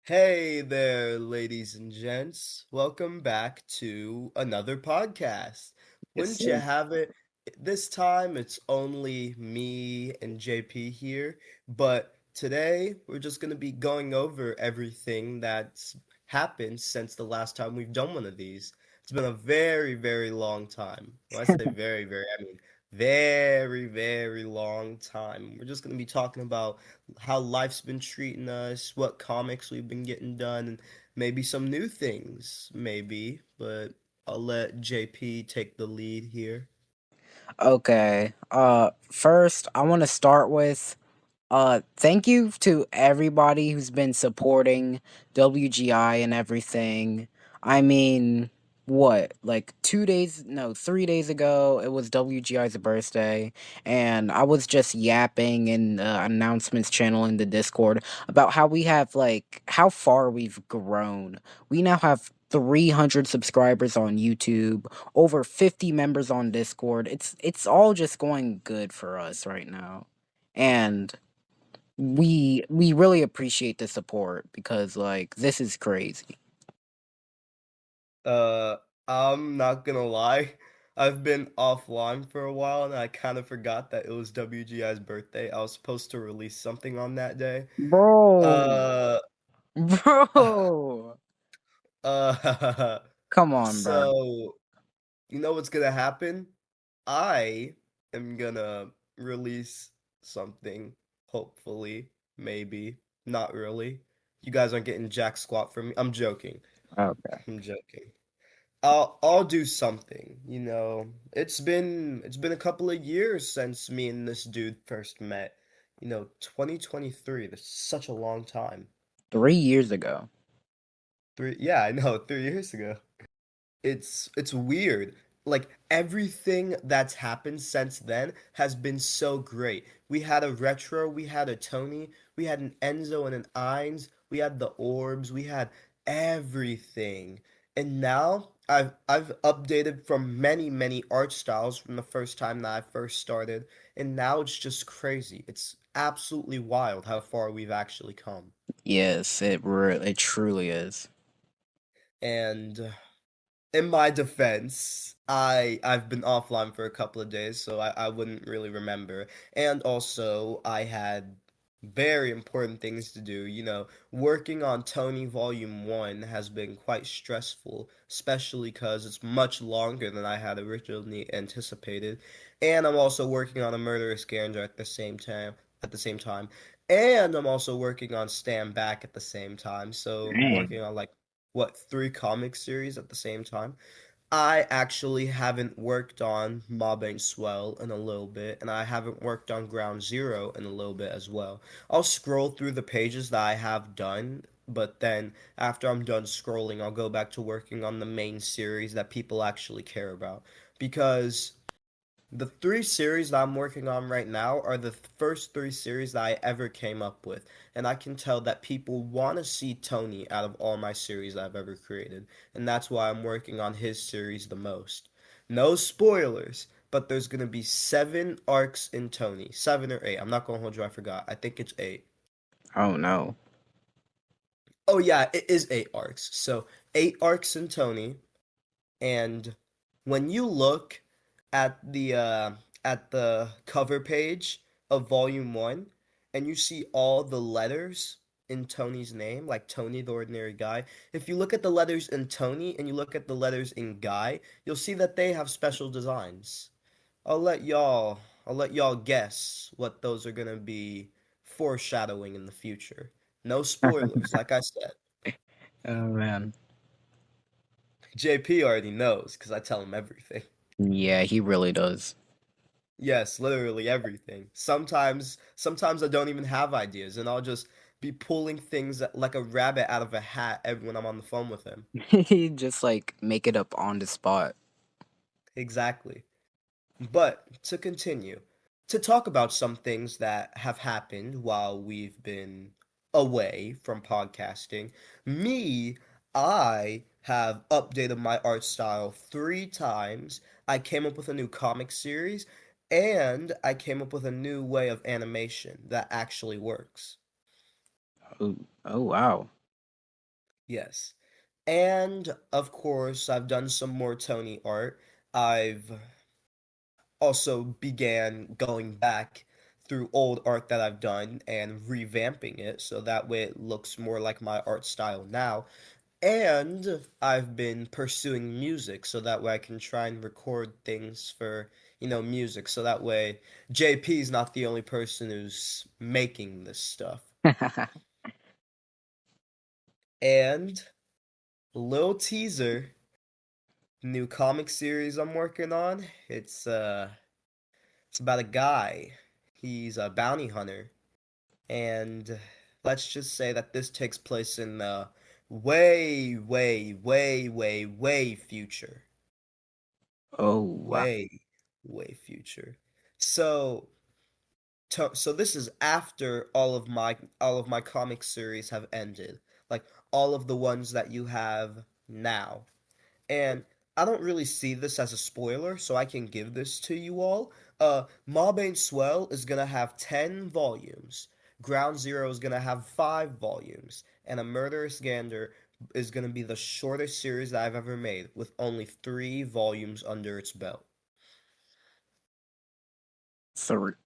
Hey there, ladies and gents. Welcome back to another podcast. Yes, Wouldn't you sir. have it? This time it's only me and JP here, but today we're just going to be going over everything that's happened since the last time we've done one of these. It's been a very, very long time. When I say very, very, I mean very, very long time. We're just going to be talking about how life's been treating us, what comics we've been getting done, and maybe some new things, maybe. But I'll let JP take the lead here. Okay. First, I want to start with thank you to everybody who's been supporting WGI and everything. I mean, what? Like 2 days, no, 3 days ago, it was WGI's birthday, and I was just yapping in the announcements channel in the Discord about how we have how far we've grown. We now have 300 subscribers on YouTube, over 50 members on Discord. It's all just going good for us right now. And we really appreciate the support because this is crazy. Uh, I'm not gonna lie. I've been offline for a while and I kind of forgot that it was WGI's birthday. I was supposed to release something on that day. Bro. Uh, Bro. uh, Come on, bro. so you know what's gonna happen? I am gonna release something, hopefully, maybe, not really. You guys aren't getting jack squat from me. I'm joking. Okay. I'm joking. I'll do something, you know. It's been a couple of years since me and this dude first met. 2023. That's such a long time. 3 years ago. Yeah, I know, 3 years ago. It's weird. Like everything that's happened since then has been so great. We had a retro, we had a Tony, we had an Enzo and an Ines, we had the orbs, we had everything. And now I've updated from many, many art styles from the first time that I first started, and now it's just crazy. It's absolutely wild how far we've actually come. Yes, it truly is. And in my defense, I've been offline for a couple of days, so I wouldn't really remember. And also, I had very important things to do. Working on Tony Volume 1 has been quite stressful, especially because it's much longer than I had originally anticipated. And I'm also working on a Murderous Gander at the same time. And I'm also working on Stand Back at the same time. So I'm Dang. working on like what, three comic series at the same time. I actually haven't worked on Mob Ain't Swell in a little bit, and I haven't worked on Ground Zero in a little bit as well. I'll scroll through the pages that I have done, but then after I'm done scrolling, I'll go back to working on the main series that people actually care about. Because the three series that I'm working on right now are the first three series that I ever came up with, and I can tell that people want to see Tony out of all my series I've ever created, and that's why I'm working on his series the most. No spoilers, but there's gonna be 7 arcs in Tony, 7 or 8. I'm not gonna hold you, I forgot. I think it's 8. Oh no. Oh yeah, it is 8 arcs. So 8 arcs in Tony, and when you look at the cover page of volume 1 and you see all the letters in Tony's name, like Tony the Ordinary Guy, if you look at the letters in Tony and you look at the letters in Guy, you'll see that they have special designs. I'll let y'all guess what those are going to be foreshadowing in the future. No spoilers, like I said. Oh man. JP already knows because I tell him everything. Yeah, he really does. Yes, literally everything. Sometimes I don't even have ideas, and I'll just be pulling things like a rabbit out of a hat when I'm on the phone with him. He just make it up on the spot. Exactly. But to continue, to talk about some things that have happened while we've been away from podcasting, me, I have updated my art style 3 times. I came up with a new comic series, and I came up with a new way of animation that actually works. Oh, oh wow. Yes. And of course, I've done some more Tony art. I've also began going back through old art that I've done and revamping it so that way it looks more like my art style now. And I've been pursuing music so that way I can try and record things for, music. So that way JP's not the only person who's making this stuff. And little teaser, new comic series I'm working on. It's about a guy. He's a bounty hunter, and let's just say that this takes place in the way, way, way, way, way future. Oh wow. Way, way future. So, so this is after all of my comic series have ended, like all of the ones that you have now. And I don't really see this as a spoiler, so I can give this to you all. Mob Ain't Swell is gonna have 10 volumes. Ground Zero is gonna have 5 volumes. And A Murderous Gander is gonna be the shortest series that I've ever made, with only 3 volumes under its belt.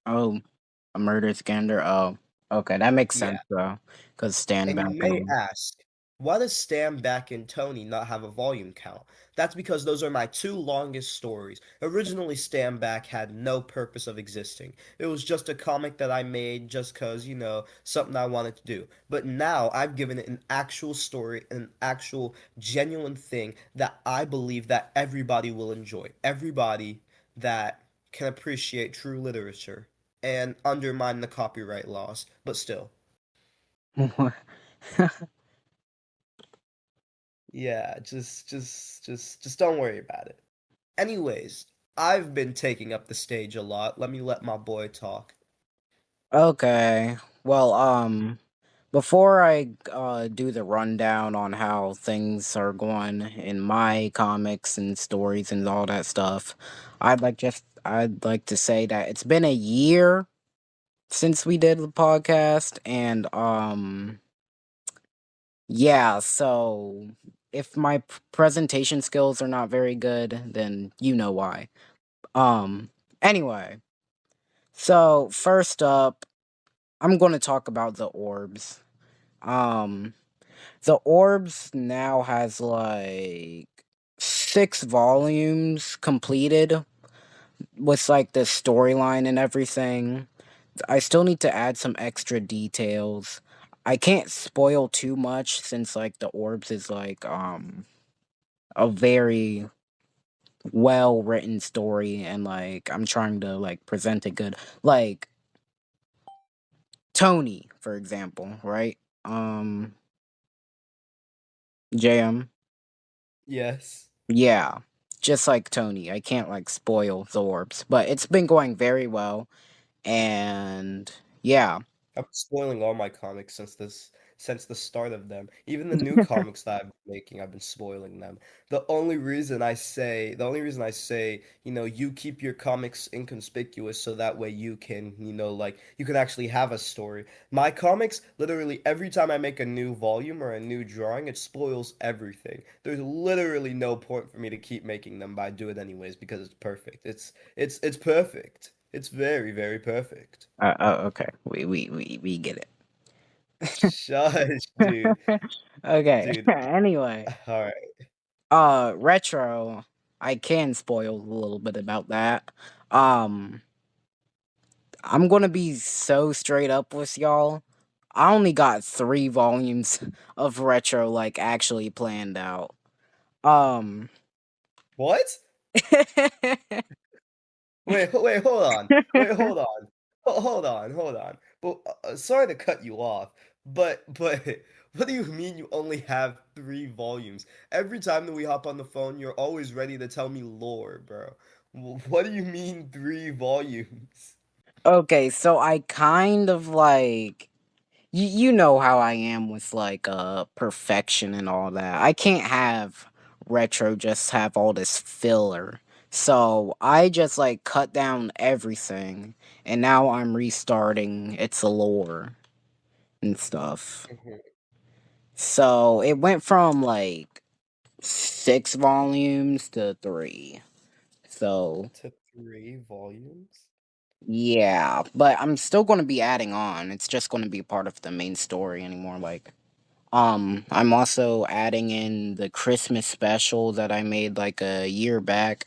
Oh, a murder scander. Oh, okay, that makes Yeah. sense though. Cause stand And you back may on. ask, why does Stand Back and Tony not have a volume count? That's because those are my two longest stories. Originally, Stand Back had no purpose of existing. It was just a comic that I made just because, something I wanted to do. But now I've given it an actual story, an actual genuine thing that I believe that everybody will enjoy. Everybody that can appreciate true literature and undermine the copyright laws, but still. Yeah, just don't worry about it. Anyways, I've been taking up the stage a lot. Let me let my boy talk. Okay. Well, before I do the rundown on how things are going in my comics and stories and all that stuff, I'd like to say that it's been a year since we did the podcast, and yeah, so if my presentation skills are not very good, then you know why. Um anyway, so first up, I'm going to talk about the orbs. Um the orbs now has like 6 volumes completed with like the storyline and everything. I still need to add some extra details. I can't spoil too much since like the orbs is like a very well written story, and like I'm trying to like present it good. Like Tony, for example, right? Um JM. Yes. Yeah. Just like Tony. I can't like spoil the orbs, but it's been going very well, and yeah. I've been spoiling all my comics since the start of them. Even the new comics that I've been making, I've been spoiling them. The only reason I say, you keep your comics inconspicuous so that way you can, like you can actually have a story. My comics, literally every time I make a new volume or a new drawing, it spoils everything. There's literally no point for me to keep making them, but I do it anyways because it's perfect. It's perfect. It's very, very perfect. Okay. We get Shush, dude. it. Okay. Dude. Anyway, All right. retro. I can spoil a little bit about that. Um, I'm gonna be so straight up with y'all. I only got 3 volumes of retro like actually planned out. Um, What? Wait, hold on. Wait, hold on. Hold on. But sorry to cut you off, but what do you mean you only have 3 volumes? Every time that we hop on the phone, you're always ready to tell me lore, bro. What do you mean 3 volumes? okay, so I kind of like you know how I am with like perfection and all that. I can't have retro just have all this filler. So I just like cut down everything, and now I'm restarting its lore and stuff. So it went from like 6 volumes to 3. So To 3 volumes? yeah, but I'm still going to be adding on. It's just going to be part of the main story anymore. Like, I'm also adding in the Christmas special that I made like a year back.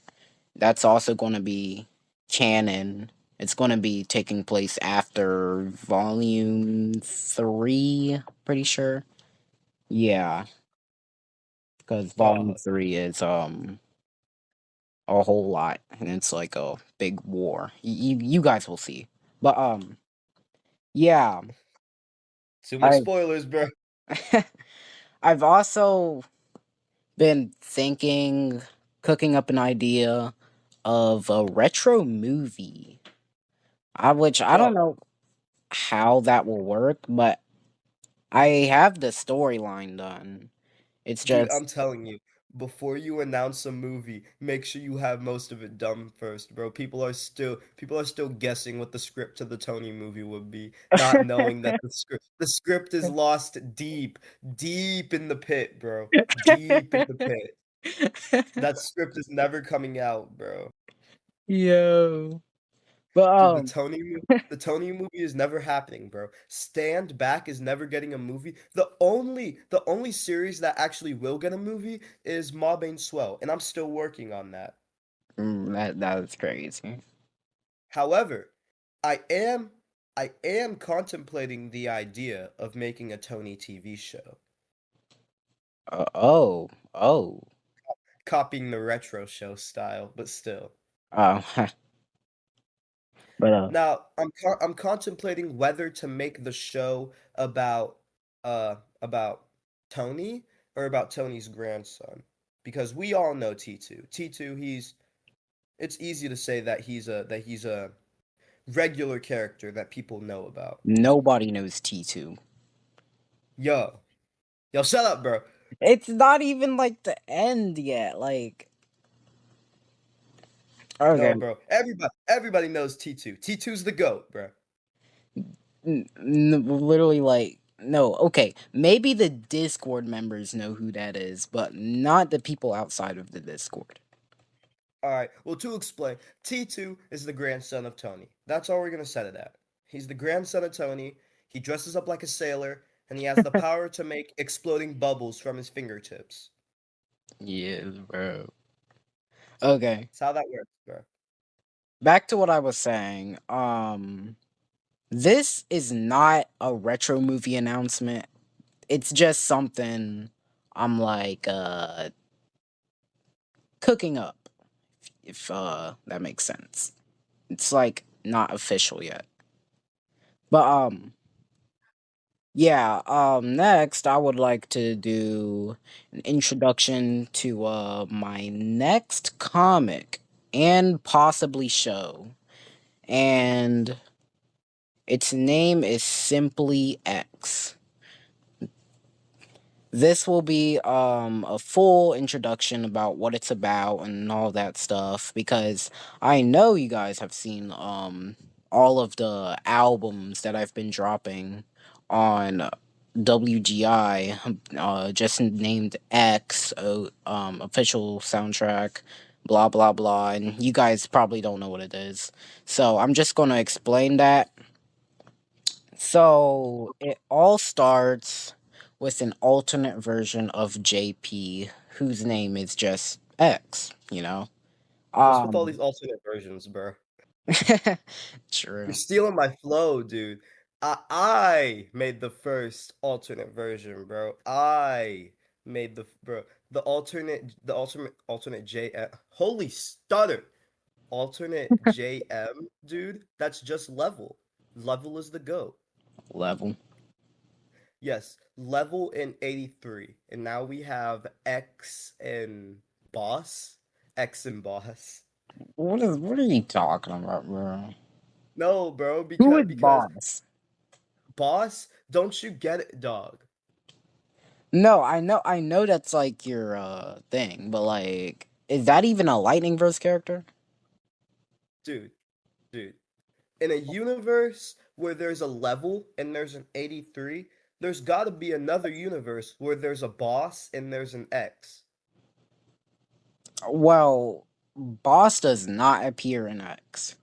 That's also going to be canon. It's going to be taking place after volume 3, pretty sure. Yeah, because volume Oh, 3 is a whole lot and it's like a big war. You guys will see. But yeah, too much I spoilers, bro. I've also been thinking, cooking up an idea of a retro movie. Which I don't Bro, know how that will work, but I have the storyline done. It's dude, just I'm telling you, before you announce a movie, make sure you have most of it done first, bro. People are still guessing what the script to the Tony movie would be, not knowing that the script is lost deep, deep in the pit, bro. Deep in the pit. That script is never coming out, bro. Yo. But Dude, the Tony movie is never happening, bro. Stand Back is never getting a movie. The only series that actually will get a movie is Mob Ain't Swell, and I'm still working on that. that's crazy. However, I am I am contemplating the idea of making a Tony TV show, Oh. copying the retro show style, but still. Oh, but Now, I'm contemplating whether to make the show about Tony or about Tony's grandson, because we all know T2. T2, it's easy to say that he's a regular character that people know about. nobody knows T2. Yo, yo, shut up, bro. It's not even like the end yet. Like, okay, No, bro. Everybody knows T2. T2's the goat, bro. literally, like, no, okay. Maybe the Discord members know who that is, but not the people outside of the Discord. All right. Well, to explain, T2 is the grandson of Tony. That's all we're going to set it at. He's the grandson of Tony. He dresses up like a sailor, and he has the power to make exploding bubbles from his fingertips. Yes, bro. Okay, That's how that works, bro. back to what I was saying. This is not a retro movie announcement. It's just something I'm like cooking up, if that makes sense. It's like not official yet. But yeah, next I would like to do an introduction to my next comic and possibly show. And its name is Simply X. This will be a full introduction about what it's about and all that stuff, because I know you guys have seen all of the albums that I've been dropping on WGI, just named X, official soundtrack, blah blah blah, and you guys probably don't know what it is. So I'm just gonna explain that. So it all starts with an alternate version of JP, whose name is just X, you know? What's with all Um these alternate versions, bro? You're True. stealing my flow, dude. I made the first alternate version, bro. I made the alternate JM. Holy stutter. Alternate JM, dude. That's just level. Level is the GOAT. Level. Yes, level in 83. And now we have X and boss. X and boss. What are you talking about, bro? No, bro, Who because is because boss? boss, don't you get it, dog? No, I know that's like your thing, but like is that even a Lightning Verse character? Dude, dude. In a universe where there's a level and there's an 83, there's got to be another universe where there's a boss and there's an X. Well, Boss does not appear in X.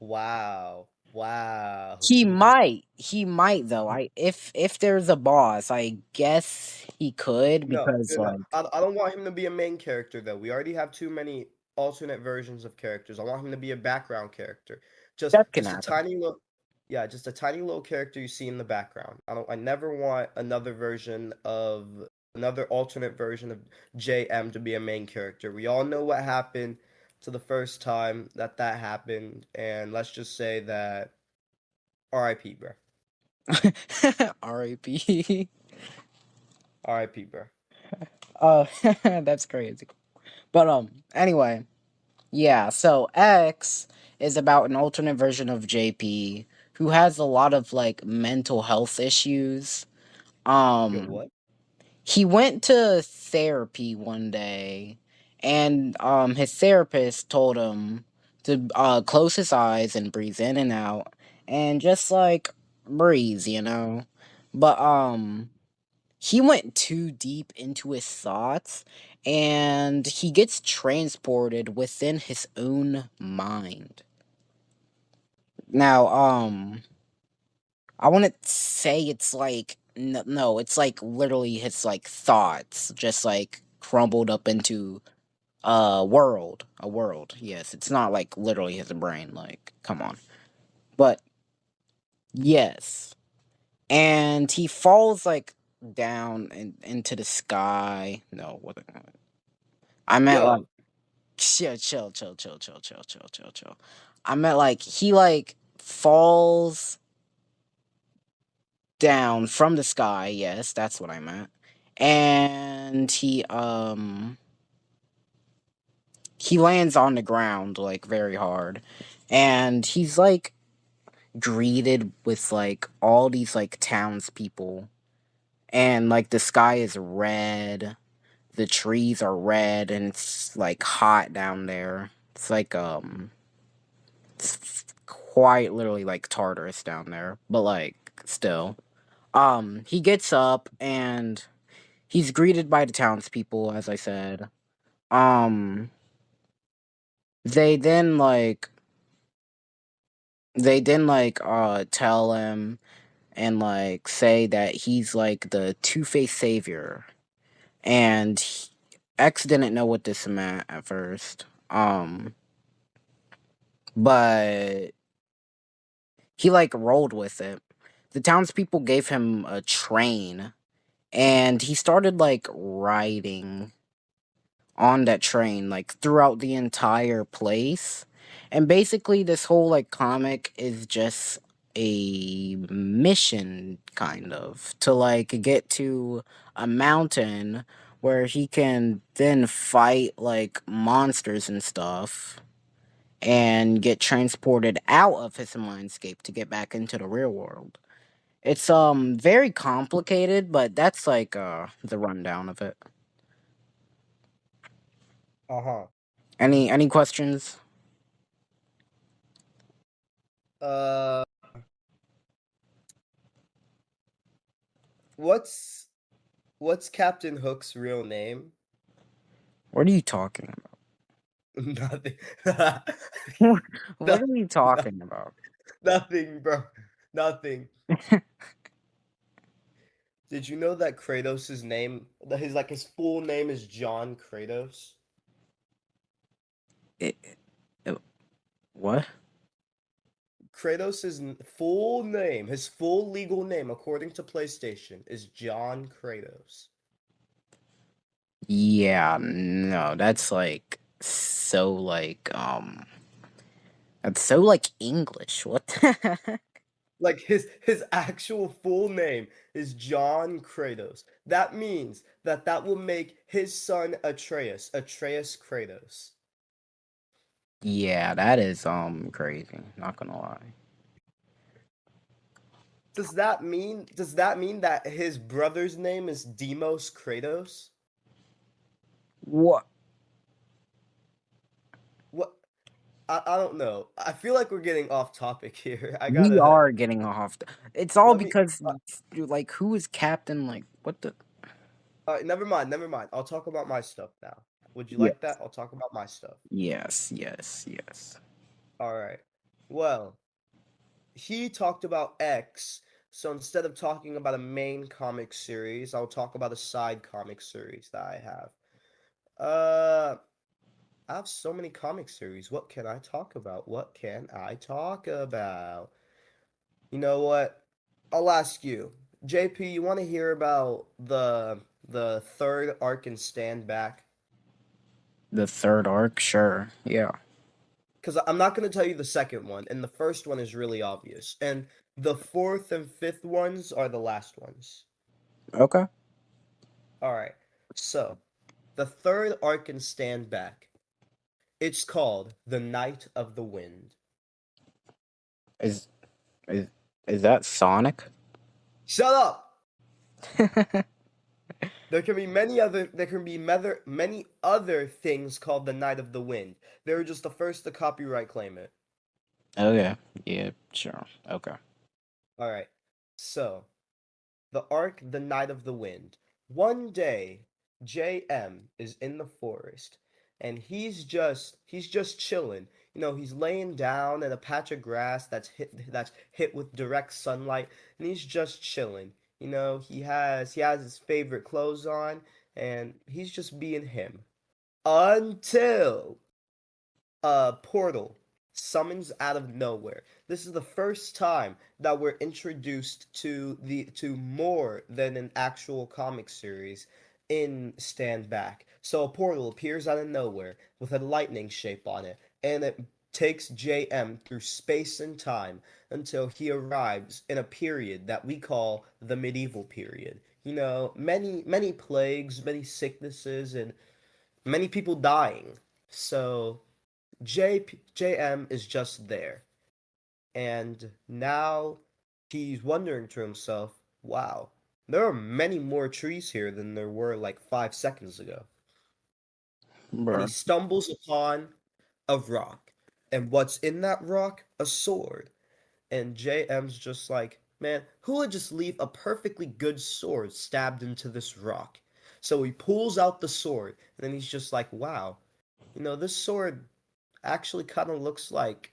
Wow. Wow. He might. He might though. If there's a boss, I guess he could No, because no, no. like I don't want him to be a main character though. We already have too many alternate versions of characters. I want him to be a background character. Just that can just a happen. tiny little yeah, just a tiny little character you see in the background. I never want another alternate version of JM to be a main character. We all know what happened to the first time that happened, and let's just say that RIP, bro. R.A.P. RIP, bro. That's crazy. But anyway, yeah. So X is about an alternate version of JP who has a lot of like mental health issues. Yo, Um, what? he went to therapy one day, and his therapist told him to close his eyes and breathe in and out, and just like breathe, you know. But he went too deep into his thoughts, and he gets transported within his own mind. Now, I wouldn't say it's like no, it's like literally his like thoughts just like crumbled up into a world. Yes, it's not like literally his brain. Like, come on, but yes, and he falls like down into the sky. No, what? I meant like Yo, chill. I meant like he like falls down from the sky. Yes, that's what I meant. And he lands on the ground like very hard. And he's like greeted with like all these like townspeople. And like the sky is red, the trees are red, and it's like hot down there. It's like it's quite literally like Tartarus down there, but like still. He gets up and he's greeted by the townspeople, as I said. Um, they then like tell him and like say that he's like the two-faced savior, and X didn't know what this meant at first. But he like rolled with it. The townspeople gave him a train, and he started like riding on that train like throughout the entire place. And basically this whole like comic is just a mission kind of to like get to a mountain where he can then fight like monsters and stuff and get transported out of his mindscape to get back into the real world. It's very complicated, but that's like the rundown of it. uh-huh. Any questions? Uh, what's what's Captain Hook's real name? What are you talking Nothing. about? What No, are you no, talking about? nothing, bro. Nothing. Did you know that Kratos' name, that his full name is John Kratos? It, what? Full name, his full legal name, according to PlayStation, is John Kratos. Yeah, no, that's so like English. What the heck? Like his actual full name is John Kratos. That means that will make his son Atreus Kratos. Yeah, that is crazy. Not gonna lie. Does that mean that his brother's name is Demos Kratos? What? What I don't know. I feel like we're getting off topic here. I We gotta are getting off. It's all let me. because, like, who is captain? Like, what the? All right, never mind, never mind. I'll talk about my stuff now. Would you Yeah. like that? I'll talk about my stuff. Yes, yes, yes. All right. Well, he talked about X, so instead of talking about a main comic series, I'll talk about a side comic series that I have. I have so many comic series. What can I talk about? What can I talk about? You know what? I'll ask you. JP, you want to hear about the third arc in Stand Back? The third arc, sure. Yeah. Because I'm not going to tell you the second one, and the first one is really obvious. And the fourth and fifth ones are the last ones. Okay. All right. So, the third arc in Stand Back. It's called The Night of the Wind. Is is is that Sonic? Shut up! There can be many other things called The Night of the Wind. They were just the first to copyright claim it. Okay. Yeah, sure. Okay. All right. So, the arc The Night of the Wind. One day, JM is in the forest and he's just chilling. You know, he's laying down in a patch of grass that's hit with direct sunlight and he's just chilling. You know, he has his favorite clothes on and he's just being him. Until a portal summons out of nowhere. This is the first time that we're introduced to more than an actual comic series in Stand Back. So a portal appears out of nowhere with a lightning shape on it, and it takes JM through space and time until he arrives in a period that we call the medieval period. You know, many plagues, many sicknesses, and many people dying. So JM is just there. And now he's wondering to himself, wow, there are many more trees here than there were like 5 seconds ago. And he Bruh. stumbles upon a rock. And what's in that rock? A sword. And JM's just like, man, who would just leave a perfectly good sword stabbed into this rock? So he pulls out the sword, and then he's just like, wow, you know, this sword actually kind of looks like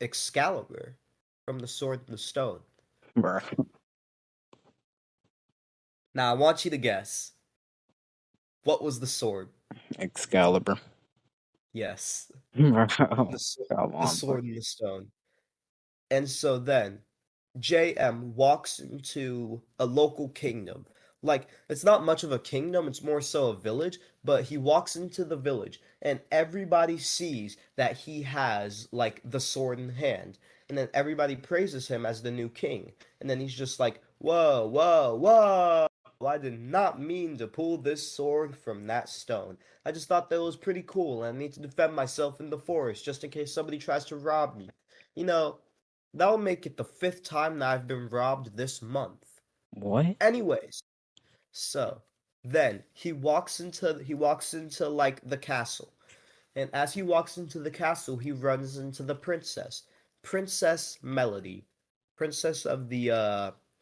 Excalibur from the Sword and the Stone. Bruh. Now, I want you to guess, what was the sword? Excalibur. Yes, Bro. the, sw- Come the on, bro. Sword and the Stone. And so then, JM walks into a local kingdom. Like, it's not much of a kingdom, it's more so a village, but he walks into the village and everybody sees that he has, like, the sword in hand. And then everybody praises him as the new king. And then he's just like, whoa, whoa, whoa. I did not mean to pull this sword from that stone. I just thought that was pretty cool, and I need to defend myself in the forest just in case somebody tries to rob me. You know, that'll make it the fifth time that I've been robbed this month. What? Anyways, so then he walks into like the castle. And as he walks into the castle, he runs into the princess. Princess Melody. Princess of the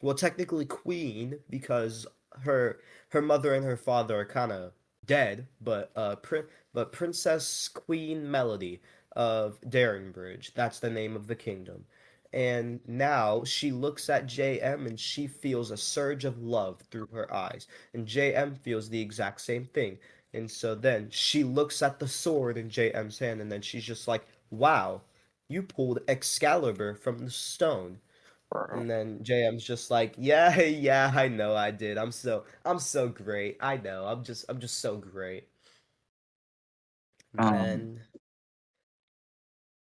well technically queen because her her mother and her father are kind of dead, but Princess Queen Melody of Daringbridge. That's the name of the kingdom. And now she looks at JM and she feels a surge of love through her eyes. And JM feels the exact same thing. And so then she looks at the sword in JM's hand and then she's just like, wow, you pulled Excalibur from the stone. Bro. And then JM's just like, yeah, yeah, I know I did. I'm so great. I know. I'm just so great. And Um. then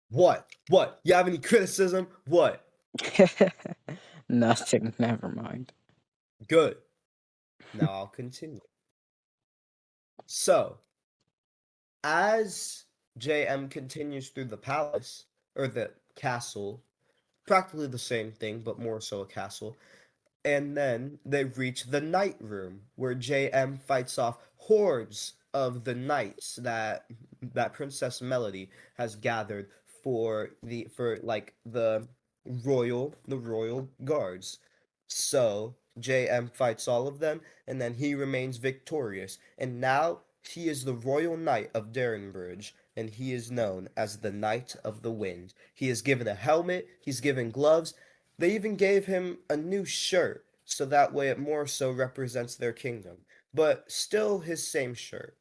what? What? You have any criticism? What? Nothing. Never mind. Good. Now I'll continue. So, as JM continues through the palace or the castle, practically the same thing, but more so a castle. And then they reach the night room where JM fights off hordes of the knights that Princess Melody has gathered for like the royal guards. So JM fights all of them, and then he remains victorious. And now he is the Royal Knight of Darenbridge, and he is known as the Knight of the Wind. He is given a helmet, he's given gloves, they even gave him a new shirt, so that way it more so represents their kingdom. But still his same shirt.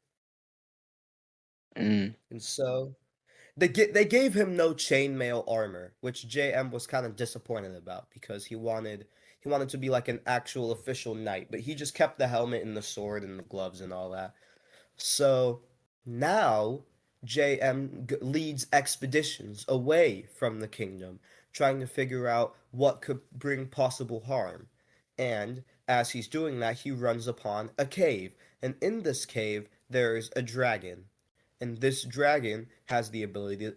Mm. And so they gave him no chainmail armor, which JM was kind of disappointed about because he wanted to be like an actual official knight, but he just kept the helmet and the sword and the gloves and all that. So now JM leads expeditions away from the kingdom, trying to figure out what could bring possible harm. And as he's doing that, he runs upon a cave. And in this cave, there's a dragon. And this dragon has the ability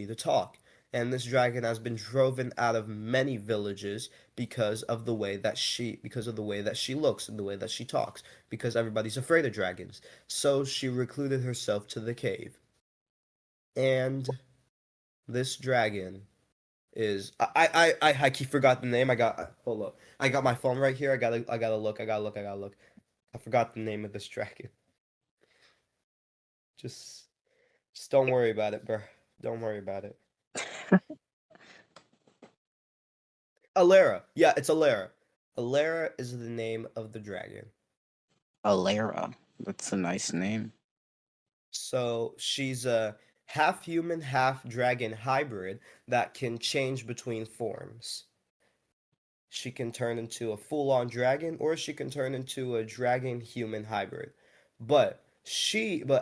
to talk. And this dragon has been driven out of many villages because of the way that she looks and the way that she talks, because everybody's afraid of dragons. So she recluded herself to the cave. And this dragon is I keep forgot the name. Hold up. I got my phone right here. I gotta look. I forgot the name of this dragon. Just just don't worry about it, bro. Don't worry about it. Alara. Yeah, it's Alara. Alara is the name of the dragon. Alara. That's a nice name. So she's a half human, half dragon hybrid that can change between forms. She can turn into a full-on dragon, or she can turn into a dragon human hybrid. But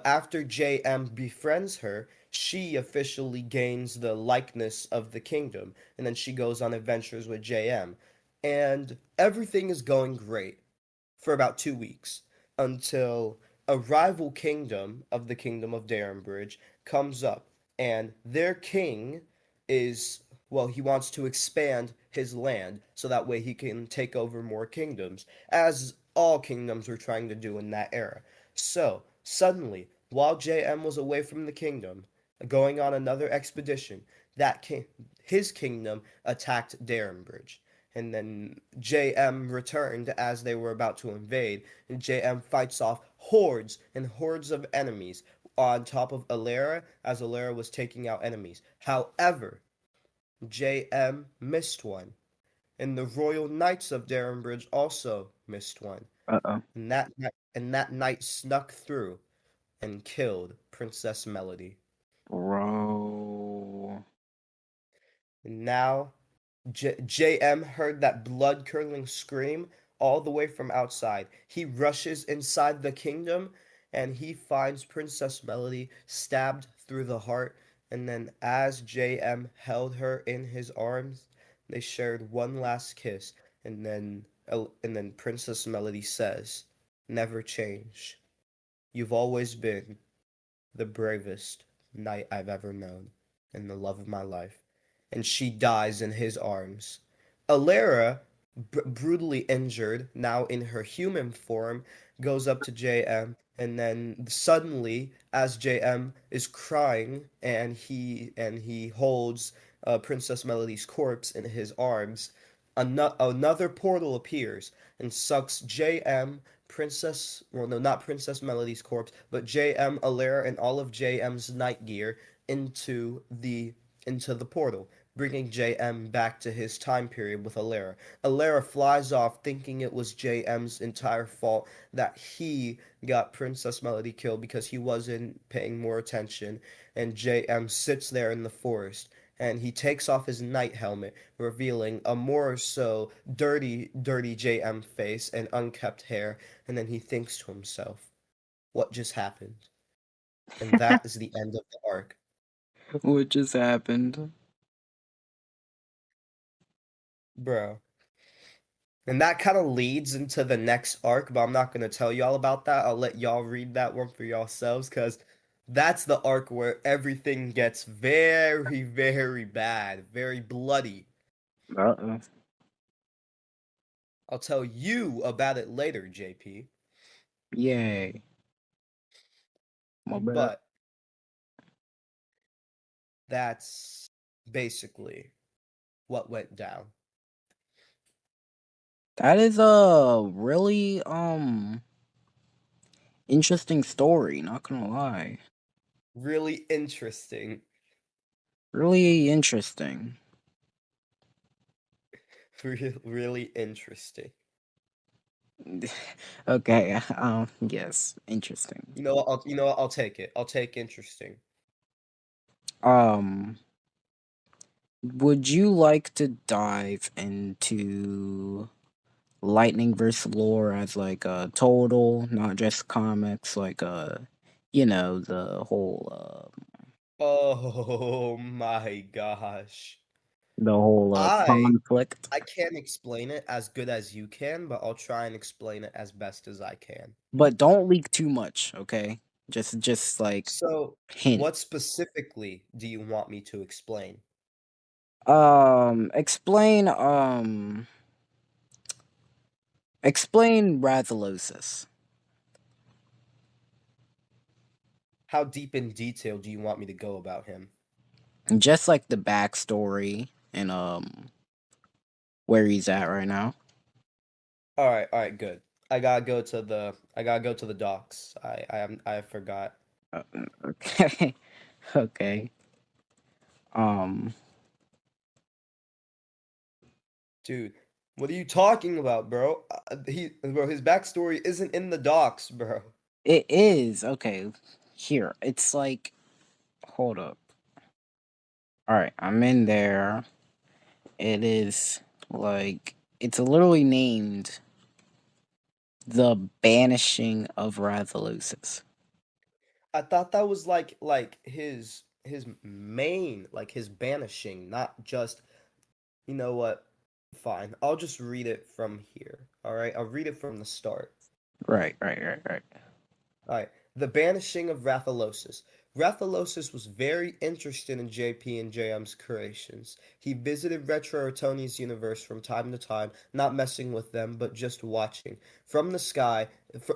after JM befriends her, she officially gains the likeness of the kingdom, and then she goes on adventures with JM. And everything is going great for about 2 weeks until a rival kingdom of the kingdom of Darenbridge comes up, and their king is, well, he wants to expand his land so that way he can take over more kingdoms, as all kingdoms were trying to do in that era. So suddenly, while JM was away from the kingdom, going on another expedition, that king, his kingdom attacked Darenbridge. And then JM returned as they were about to invade, and JM fights off hordes and hordes of enemies on top of Alara as Alara was taking out enemies. However, JM missed one, and the Royal Knights of Darenbridge also missed one. Uh-oh. And that knight snuck through and killed Princess Melody. Bro. And now JM heard that blood curdling scream all the way from outside. He rushes inside the kingdom and he finds Princess Melody stabbed through the heart. And then, as JM held her in his arms, they shared one last kiss. And then Princess Melody says, "Never change. You've always been the bravest knight I've ever known and the love of my life." And she dies in his arms. Alara, brutally injured, now in her human form, goes up to JM, and then suddenly, as JM is crying and he holds Princess Melody's corpse in his arms, another portal appears and sucks JM, well, no, not Princess Melody's corpse, but JM, Alara, and all of JM's night gear into the portal, bringing JM back to his time period with Alara. Alara flies off thinking it was JM's entire fault that he got Princess Melody killed because he wasn't paying more attention, and JM sits there in the forest and he takes off his knight helmet, revealing a more so dirty JM face and unkept hair, and then he thinks to himself, what just happened? And that is the end of the arc. What just happened? Bro. And that kind of leads into the next arc, but I'm not going to tell y'all about that. I'll let y'all read that one for yourselves because that's the arc where everything gets very, very bad, very bloody. Uh-oh. I'll tell you about it later, JP. Yay. My bad. But that's basically what went down. That is a really interesting story, not gonna lie. Really interesting. Really interesting. Really interesting. Okay, yes, interesting. I'll take it. I'll take interesting. Um, would you like to dive into Lightning versus lore as like a total, not just comics, like Oh my gosh. the whole I conflict. I can't explain it as good as you can, but I'll try and explain it as best as I can. But don't leak too much, okay? Just like So, hint. what specifically do you want me to explain? Explain explain Rathallosis. How deep in detail do you want me to go about him? Just like the backstory and where he's at right now. All right, good. I gotta go to the docks. I forgot. Okay. Okay. Um Dude, what are you talking about, bro? His backstory isn't in the docs, bro. it is okay. Here. It's like hold up. All right, I'm in there. It is like it's literally named The Banishing of Rathalusis. I thought that was like his main, like his banishing, not just, you know what? Fine. I'll just read it from here. All right? I'll read it from the start. Right. All right. The Banishing of Rathallosis. Rathallosis was very interested in JP and JM's creations. He visited Retro Tony's universe from time to time, not messing with them, but just watching. From the sky,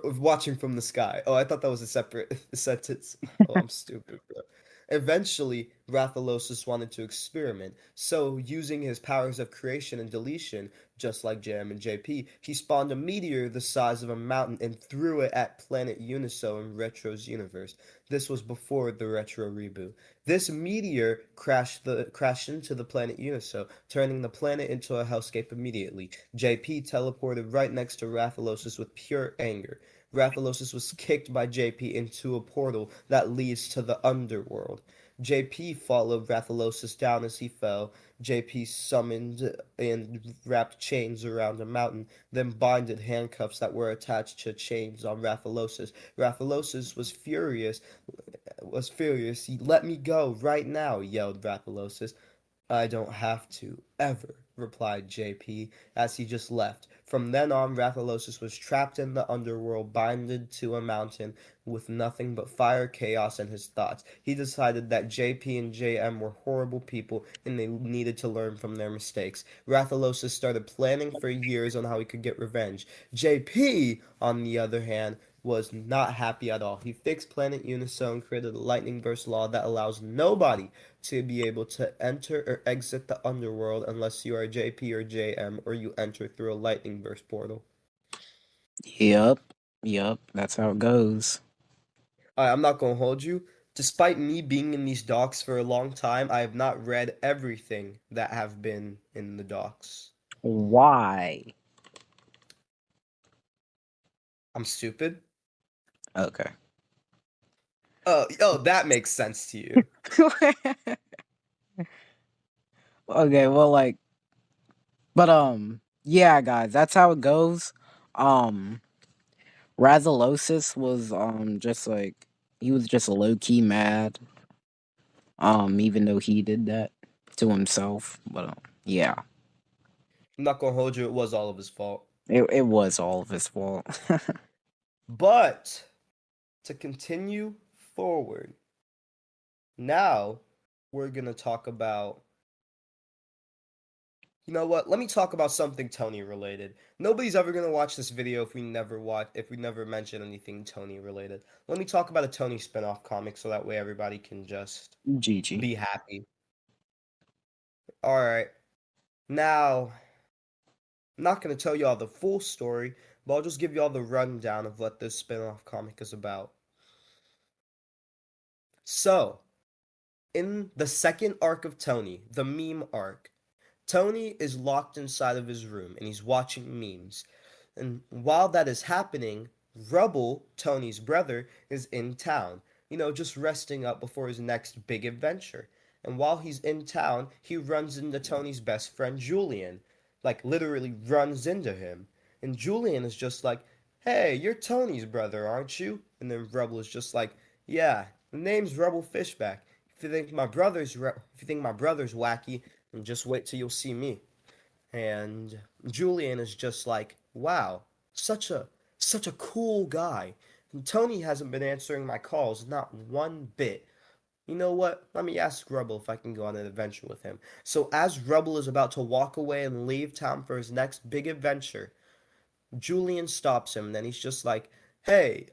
watching from the sky. Oh, I thought that was a separate sentence. Oh, I'm stupid, bro. Eventually, Rathallosis wanted to experiment, so using his powers of creation and deletion, just like JM and JP, he spawned a meteor the size of a mountain and threw it at planet Uniso in Retro's universe. This was before the Retro reboot. This meteor crashed into the planet Uniso, turning the planet into a hellscape immediately. JP teleported right next to Rathallosis with pure anger. Rathallosis was kicked by JP into a portal that leads to the underworld. JP followed Rathallosis down as he fell. JP summoned and wrapped chains around a mountain, then binded handcuffs that were attached to chains on Rathallosis. Rathallosis was furious. He let me go right now, yelled Rathallosis. I don't have to, ever, replied JP, as he just left. From then on, Rathallosis was trapped in the underworld, binded to a mountain, with nothing but fire, chaos, and his thoughts. He decided that JP and JM were horrible people, and they needed to learn from their mistakes. Rathallosis started planning for years on how he could get revenge. JP, on the other hand, was not happy at all. He fixed Planet Uniso and created a lightning burst law that allows nobody to be able to enter or exit the underworld unless you are JP or JM or you enter through a lightning burst portal. Yep. Yep. That's how it goes. I'm not gonna hold you. Despite me being in these docs for a long time, I have not read everything that have been in the docs. Why? I'm stupid. Okay. Oh, that makes sense to you. Okay, well like but yeah guys, that's how it goes. Um Razalosis was just like he was just low key mad. Even though he did that to himself. But yeah. I'm not gonna hold you. It was all of his fault. It was all of his fault. But to continue forward, now we're gonna talk about You know what? Let me talk about something Tony related. Nobody's ever gonna watch this video if we never mention anything Tony related. Let me talk about a Tony spin-off comic so that way everybody can just Gigi. be happy. All right. Now, I'm not gonna tell y'all the full story, but I'll just give y'all the rundown of what this spin-off comic is about. So, in the second arc of Tony, the meme arc, Tony is locked inside of his room and he's watching memes. And while that is happening, Rubble, Tony's brother, is in town, just resting up before his next big adventure. And while he's in town, he runs into Tony's best friend, Julian. Like, literally runs into him. And Julian is just like, hey, you're Tony's brother, aren't you? And then Rubble is just like, yeah, the name's Rubble Fishback. If you think my brother's wacky, then just wait till you'll see me. And Julian is just like, wow, such a such a cool guy. And Tony hasn't been answering my calls, not one bit. You know what? Let me ask Rubble if I can go on an adventure with him. So as Rubble is about to walk away and leave town for his next big adventure, Julian stops him, and then he's just like, "Hey,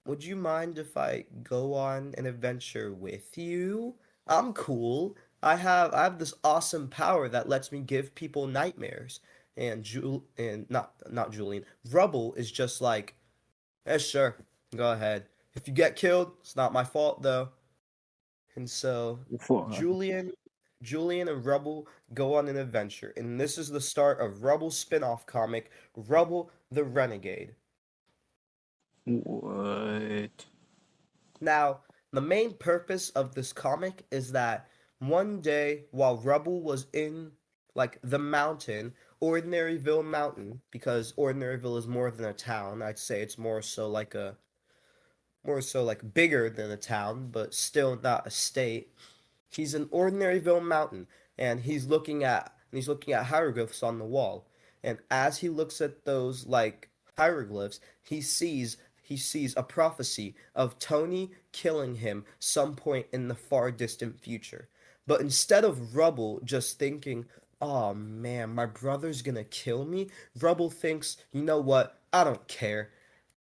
would you mind if I go on an adventure with you? I'm cool. I have this awesome power that lets me give people nightmares." And not Julian, Rubble is just like, "Yeah, sure, go ahead. If you get killed, it's not my fault though." And so For Julian Julian and Rubble go on an adventure, and this is the start of Rubble's spin-off comic, Rubble the Renegade. what? Now, the main purpose of this comic is that one day while Rubble was in like the mountain, Ordinaryville Mountain, because Ordinaryville is more than a town, I'd say it's more so like bigger than a town, but still not a state. He's in Ordinaryville Mountain, and he's looking at hieroglyphs on the wall. And as he looks at those like hieroglyphs, he sees a prophecy of Tony killing him some point in the far distant future. But instead of Rubble just thinking, "Oh man, my brother's gonna kill me," Rubble thinks, "You know what? I don't care.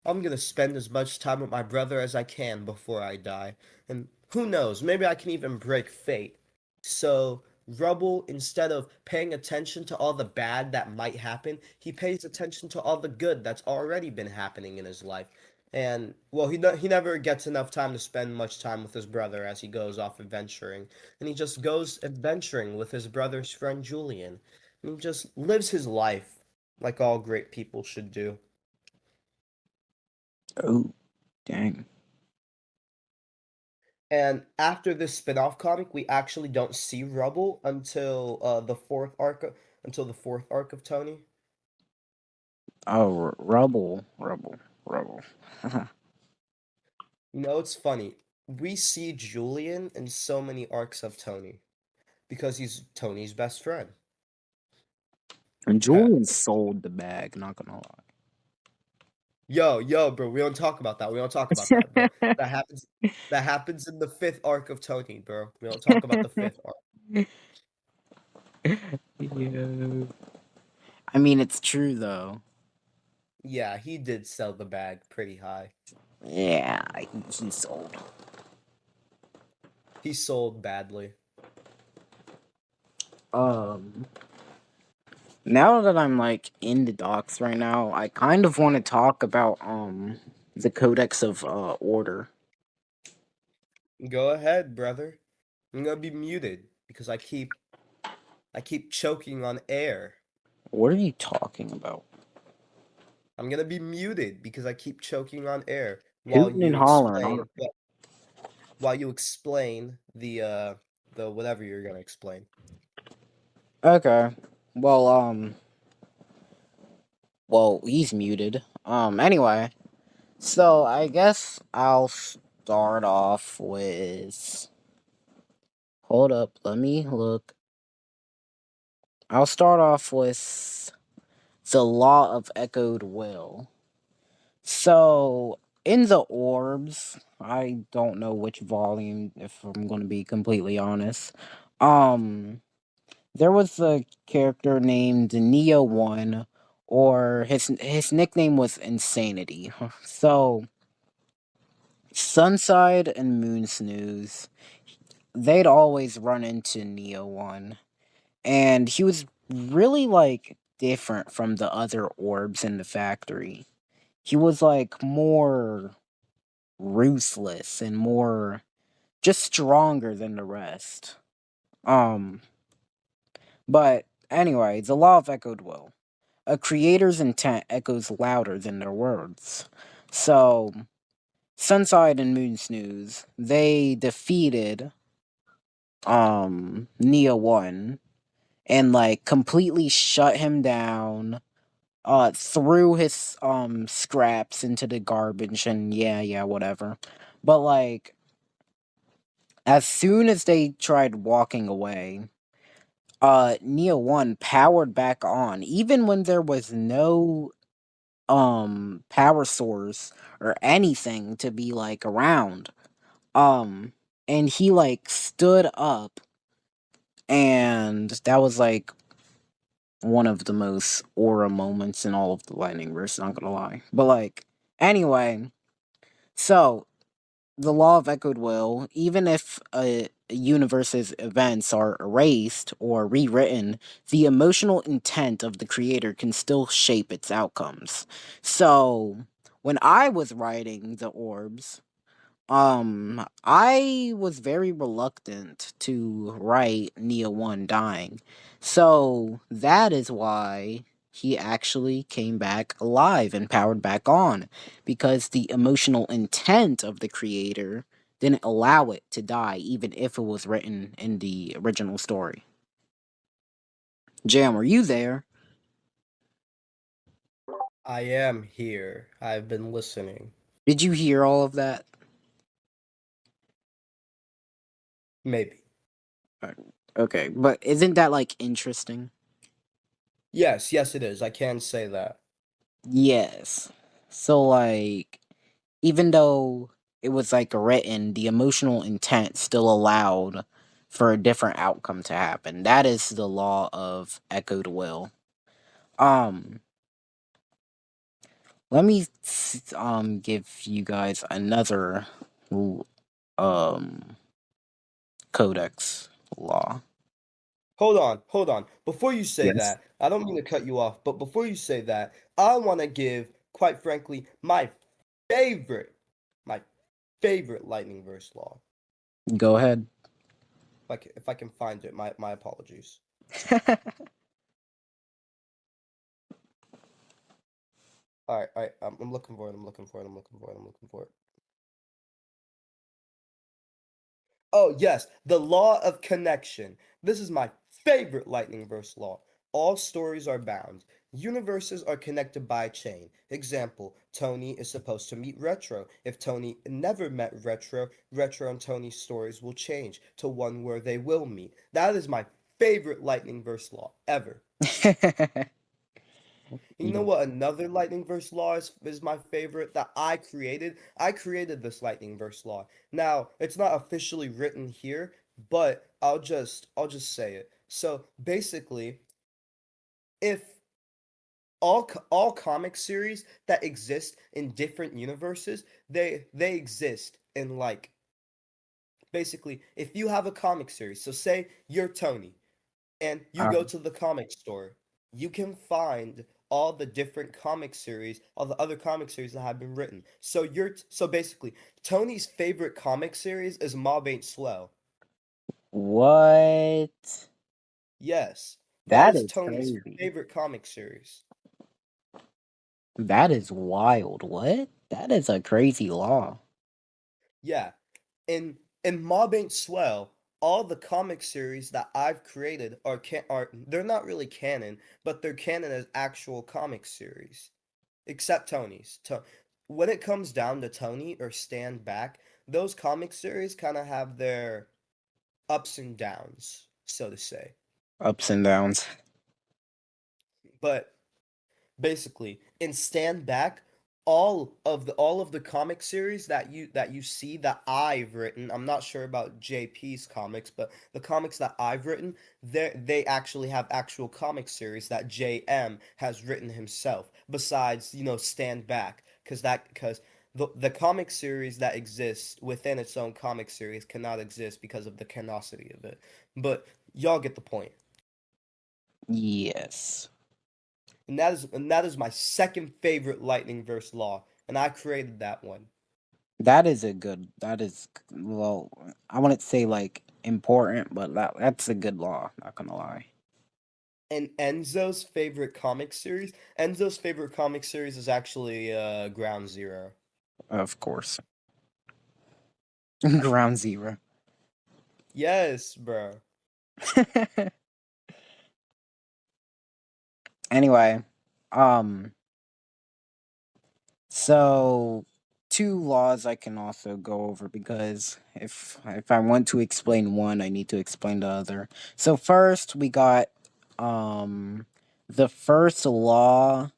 I'm gonna spend as much time with my brother as I can before I die. And who knows, maybe I can even break fate." So, Rubble, instead of paying attention to all the bad that might happen, he pays attention to all the good that's already been happening in his life. And, well, he never gets enough time to spend much time with his brother as he goes off adventuring. And he just goes adventuring with his brother's friend Julian. And he just lives his life like all great people should do. Oh, dang. And after this spin-off comic, we actually don't see Rubble until the fourth arc of Tony. Oh, rubble. It's funny. We see Julian in so many arcs of Tony because he's Tony's best friend. And Julian sold the bag, not gonna lie. Yo, bro, we don't talk about that. We don't talk about that, bro. That happens that happens in the fifth arc of Tony, bro. We don't talk about the fifth arc. Yeah. I mean, it's true though. Yeah, he did sell the bag pretty high. Yeah, he sold. He sold badly. Um, Now that I'm like in the docs right now, I kind of want to talk about the Codex of Order. Go ahead, brother. I'm gonna be muted because I keep choking on air. What are you talking about? I'm gonna be muted because I keep choking on air Hooting and hollering. while you explain the whatever you're gonna explain. Okay. Well, he's muted. Anyway, so I guess I'll start off with. Hold up, let me look. I'll start off with the Law of Echoed Will. So, in the orbs, I don't know which volume, if I'm going to be completely honest. Um, there was a character named Neo One, or his nickname was Insanity. So Sunside and Moon Snooze, they'd always run into Neo One, and he was really like different from the other orbs in the factory. He was like more ruthless and more just stronger than the rest. Um, but anyway, the law of echoed will. A creator's intent echoes louder than their words. So, Sunside and Moon Snooze, they defeated Neo One and like completely shut him down, threw his scraps into the garbage and yeah, whatever. But like as soon as they tried walking away, Neo One powered back on, even when there was no power source or anything to be like around. Um and he like stood up, and that was like one of the most aura moments in all of the lightning verse, not gonna lie. But like anyway, so the law of echoed will, even if a universe's events are erased or rewritten, the emotional intent of the creator can still shape its outcomes. So, when I was writing the orbs, I was very reluctant to write Neo 1 dying. So that is why he actually came back alive and powered back on, because the emotional intent of the creator didn't allow it to die, even if it was written in the original story. Jam, were you there? I am here. I've been listening. Did you hear all of that? Maybe. Uh, Okay, but isn't that like interesting? Yes, yes, it is. I can say that. Yes. So like even though it was like written, the emotional intent still allowed for a different outcome to happen. That is the law of echoed will. Um, let me give you guys another um codex law. Hold on. Before you say Yes. that, I don't mean to cut you off, but before you say that, I want to give, quite frankly, favorite, my favorite lightning verse law. Go ahead. Like if I can find it, my apologies. All right. I'm looking for it. I'm looking for it. I'm looking for it. I'm looking for it. Oh, yes, the law of connection. This is my favorite lightning verse law. All stories are bound. Universes are connected by a chain. Example, Tony is supposed to meet Retro. If Tony never met Retro, Retro and Tony's stories will change to one where they will meet. That is my favorite lightning verse law ever. You know what another lightning verse law is my favorite that I created? I created this lightning verse law. Now, it's not officially written here, but I'll just say it. So, basically, if all comic series that exist in different universes, they exist in like basically if you have a comic series, so say you're Tony and you All go right. to the comic store, you can find all the different comic series, all the other comic series that have been written. So basically, Tony's favorite comic series is Mob Ain't Swell. What? Yes, that That is is Tony's crazy. favorite comic series. That is wild. What? That is a crazy law. Yeah, in Mob Ain't Swell, all the comic series that I've created are they're not really canon, but they're canon as actual comic series. Except Tony's. When it comes down to Tony or Stand Back, those comic series kind of have their ups and downs, so to say. Ups and downs. But basically, in Stand Back, all of the comic series that you see that I've written. I'm not sure about JP's comics, but the comics that I've written, they actually have actual comic series that JM has written himself. Besides, Stand Back, because the comic series that exists within its own comic series cannot exist because of the canosity of it. But y'all get the point. Yes. And that is my second favorite Lightning verse law, and I created that one. That is, well, I wouldn't say like important, but that's a good law, not gonna lie. And Enzo's favorite comic series is actually Ground Zero. Of course. Ground zero. Yes, bro. Anyway, um, so two laws I can also go over because if I want to explain one, I need to explain the other. So first we got um the first law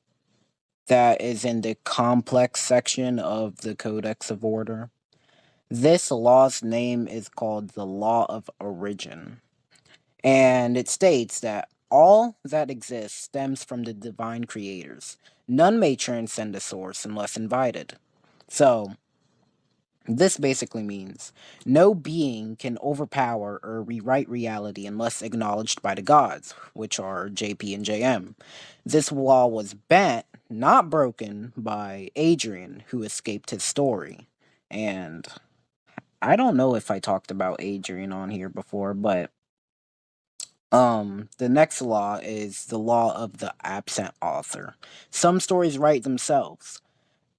that is in the complex section of the Codex of Order. This law's name is called the Law of Origin, and it states that all that exists stems from the divine creators. None may transcend the source unless invited. So, this basically means no being can overpower or rewrite reality unless acknowledged by the gods, which are JP and JM. This law was bent, not broken, by Adrian, who escaped his story. And I don't know if I talked about Adrian on here before, but the next law is the law of the absent author. Some stories write themselves.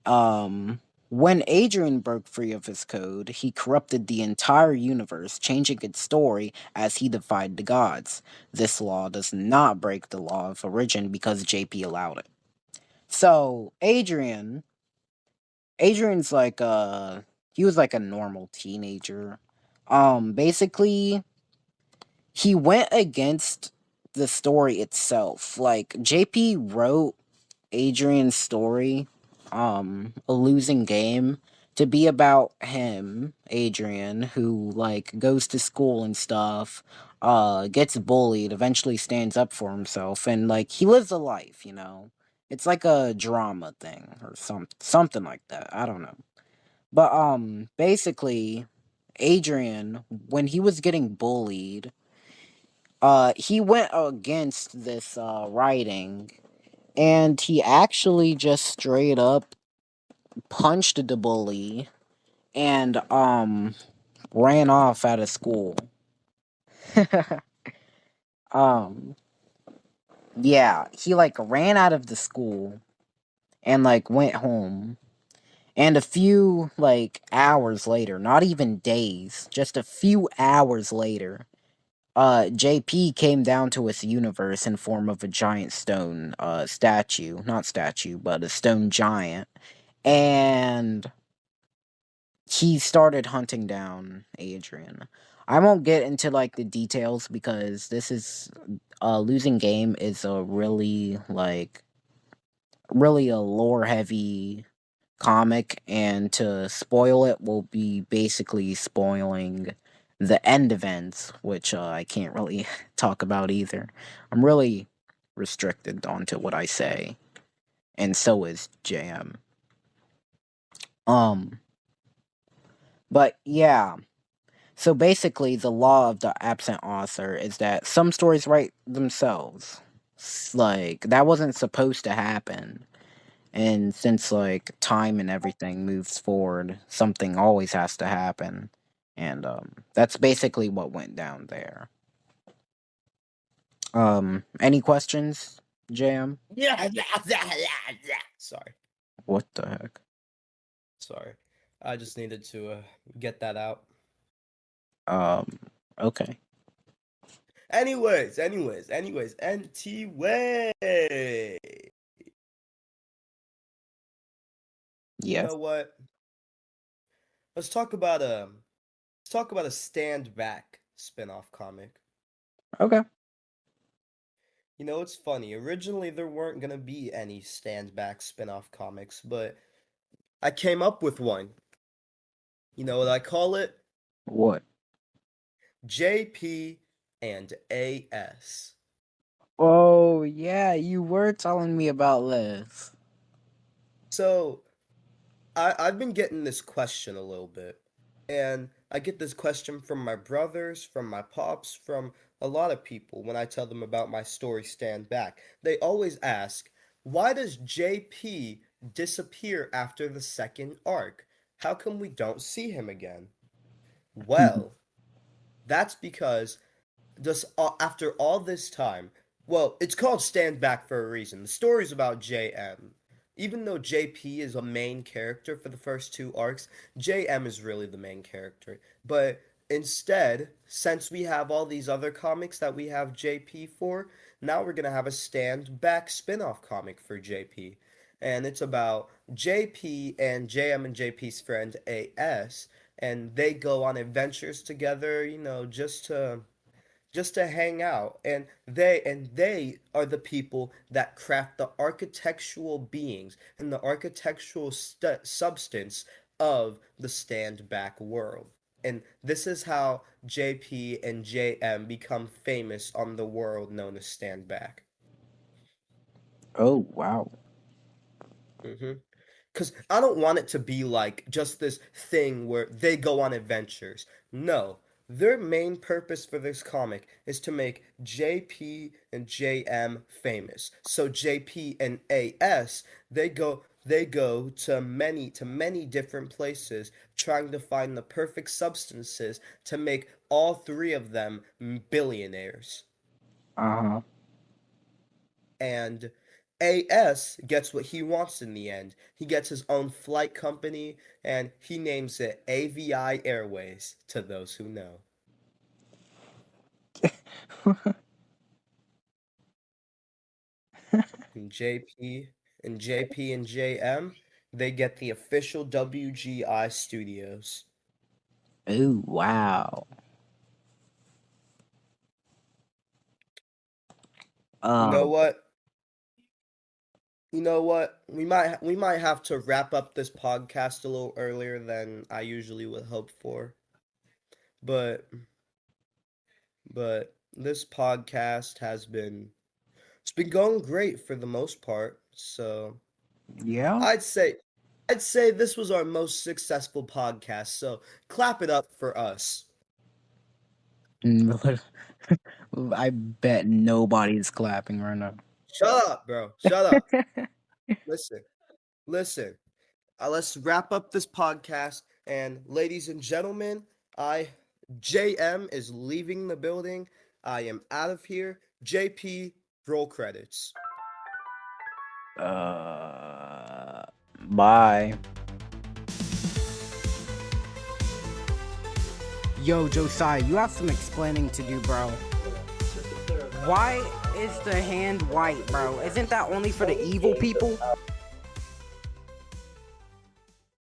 Um, when Adrian broke free of his code, he corrupted the entire universe, changing its story as he defied the gods. This law does not break the law of origin because JP allowed it. So, Adrian's like he was like a normal teenager. Basically he went against the story itself. Like JP wrote Adrian's story, a losing game, to be about him, Adrian, who like goes to school and stuff, gets bullied, eventually stands up for himself, and like he lives a life, you know. It's like a drama thing or something like that. I don't know. But basically Adrian, when he was getting bullied, he went against this writing, and he actually just straight up punched the bully and ran off out of school. um yeah, he like ran out of the school and like went home. And a few like hours later, not even days, just a few hours later, JP came down to his universe in form of a giant stone statue, not statue, but a stone giant, and he started hunting down Adrian. I won't get into like the details because this is losing game is a really a lore heavy comic, and to spoil it will be basically spoiling the end events, which I can't really talk about either. I'm really restricted onto what I say, and so is JM. Um, but yeah. So basically, the law of the absent author is that some stories write themselves. Like that wasn't supposed to happen. And since like time and everything moves forward, something always has to happen. And that's basically what went down there. Any questions, JM? Yeah, yeah, yeah, yeah, yeah. Sorry, What the heck? sorry. I just needed to get that out. Um, okay. Anyways, NT way. You Yes. know what? Let's talk about a let's talk about a Stand Back spin-off comic. Okay. It's funny. Originally, there weren't gonna be any Stand Back spin-off comics, but I came up with one. You know what I call it? What? JP and AS. Oh, yeah, you were telling me about this. So I've been getting this question a little bit. And I get this question from my brothers, from my pops, from a lot of people when I tell them about my story Stand Back. They always ask, why does JP disappear after the second arc? How come we don't see him again? Well, that's because just after all this time, well, it's called Stand Back for a reason. The story's about JM. Even though JP is a main character for the first two arcs, JM is really the main character. But instead, since we have all these other comics that we have JP for, now we're going to have a Stand Back spin-off comic for JP. And it's about JP and JM and JP's friend AS, and they go on adventures together, just to hang out, and they are the people that craft the architectural beings and the architectural substance of the Stand Back world. And this is how JP and JM become famous on the world known as Stand Back. Oh, wow. Mm-hmm. Because I don't want it to be like just this thing where they go on adventures. No, their main purpose for this comic is to make JP and JM famous. So JP and AS, they go to many different places trying to find the perfect substances to make all three of them billionaires. Uh-huh. And AS gets what he wants in the end. He gets his own flight company and he names it AVI Airways, to those who know. And JP and JM, they get the official WGI studios. Oh, wow. You know Um, what? You know what? We might have to wrap up this podcast a little earlier than I usually would hope for. But but this podcast has been it's been going great for the most part. So yeah. I'd say I'd say this was our most successful podcast. So clap it up for us. I bet nobody's clapping right now. Shut up, bro. Shut up. Listen. Listen. Let's wrap up this podcast. And ladies and gentlemen, I JM is leaving the building. I am out of here. JP, roll credits. Bye. Yo, Josiah, you have some explaining to do, bro. Why is the hand white, bro? Isn't that only for the evil people?